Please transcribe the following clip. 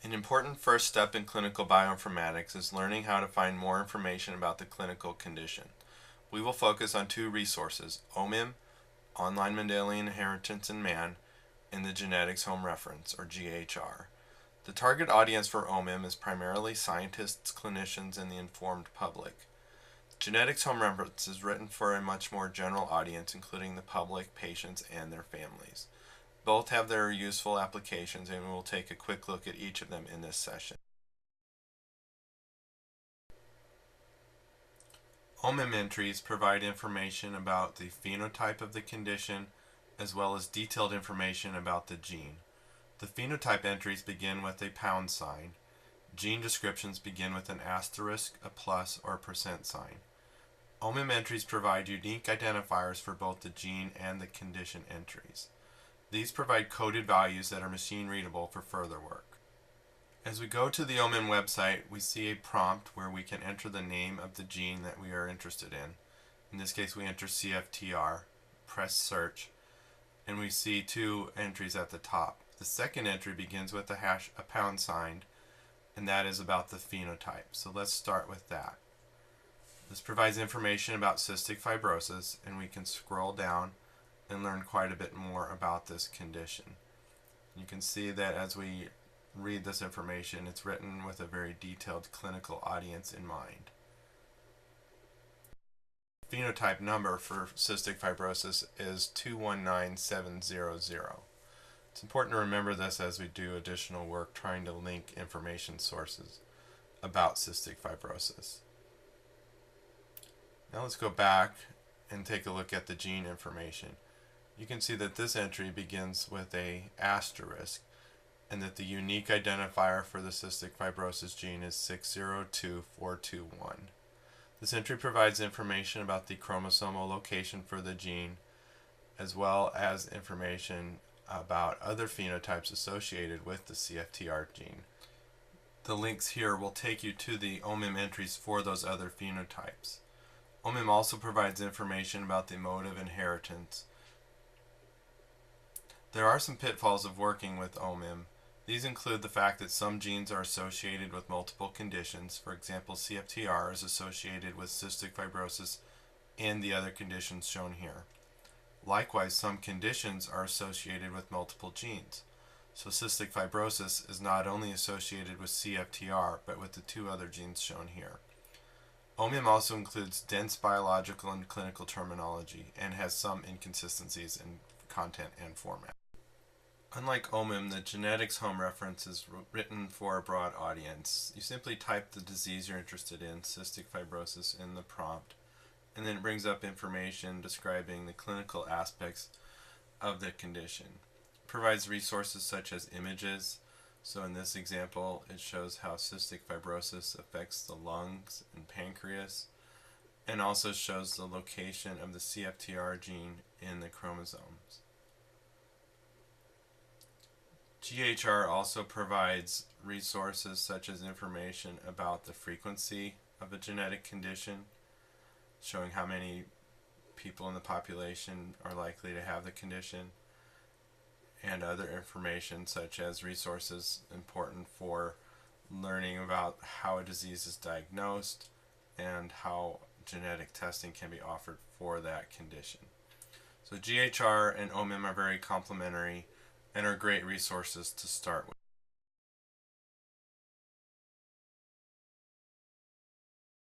An important first step in clinical bioinformatics is learning how to find more information about the clinical condition. We will focus on two resources, OMIM, Online Mendelian Inheritance in Man, and the Genetics Home Reference, or GHR. The target audience for OMIM is primarily scientists, clinicians, and the informed public. Genetics Home Reference is written for a much more general audience, including the public, patients, and their families. Both have their useful applications, and we will take a quick look at each of them in this session. OMIM entries provide information about the phenotype of the condition, as well as detailed information about the gene. The phenotype entries begin with a pound sign. Gene descriptions begin with an asterisk, a plus, or a percent sign. OMIM entries provide unique identifiers for both the gene and the condition entries. These provide coded values that are machine readable for further work. As we go to the OMIM website, we see a prompt where we can enter the name of the gene that we are interested in. In this case, we enter CFTR, press search, and we see two entries at the top. The second entry begins with a pound sign, and that is about the phenotype. So let's start with that. This provides information about cystic fibrosis, and we can scroll down and learn quite a bit more about this condition. You can see that as we read this information, it's written with a very detailed clinical audience in mind. Phenotype number for cystic fibrosis is 219700. It's important to remember this as we do additional work trying to link information sources about cystic fibrosis. Now let's go back and take a look at the gene information. You can see that this entry begins with a asterisk, and that the unique identifier for the cystic fibrosis gene is 602421. This entry provides information about the chromosomal location for the gene, as well as information about other phenotypes associated with the CFTR gene. The links here will take you to the OMIM entries for those other phenotypes. OMIM also provides information about the mode of inheritance. There are some pitfalls of working with OMIM. These include the fact that some genes are associated with multiple conditions. For example, CFTR is associated with cystic fibrosis and the other conditions shown here. Likewise, some conditions are associated with multiple genes. So cystic fibrosis is not only associated with CFTR, but with the two other genes shown here. OMIM also includes dense biological and clinical terminology and has some inconsistencies in content and format. Unlike OMIM, the Genetics Home Reference is written for a broad audience. You simply type the disease you're interested in, cystic fibrosis, in the prompt, and then it brings up information describing the clinical aspects of the condition. It provides resources such as images. So in this example, it shows how cystic fibrosis affects the lungs and pancreas, and also shows the location of the CFTR gene in the chromosomes. GHR also provides resources such as information about the frequency of a genetic condition, showing how many people in the population are likely to have the condition, and other information such as resources important for learning about how a disease is diagnosed and how genetic testing can be offered for that condition. So GHR and OMIM are very complementary and are great resources to start with.